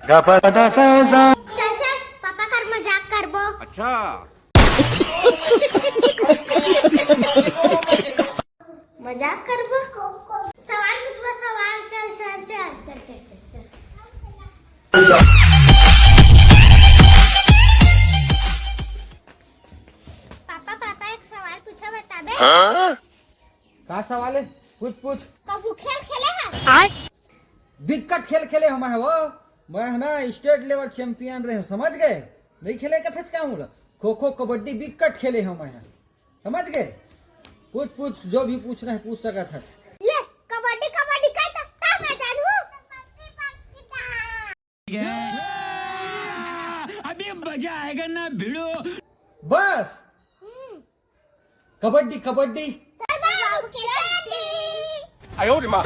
चल चल पापा कर मजाक करबो. अच्छा मजाक करबो. सवाल पूछबो सवाल. चल चल चल चल चल चल. पापा पापा एक सवाल पूछा बताबे. का सवाल है? पूछ पूछ। कबू खेल खेले हैं. बिकट खेल खेले हम है वो। मैं है ना स्टेट लेवल चैंपियन रहे हूँ, समझ गए? नहीं खेले का था क्या? खो खो कबड्डी बिकट खेले हम हैं, समझ गए? पूछ पूछ, जो भी पूछना है पूछ सका था। ले कबड्डी कबड्डी काय ता मैं जानू. अभी मजा आएगा ना भिड़ो. बस कबड्डी कबड्डी. बाबू के साथी. 哎呦我的妈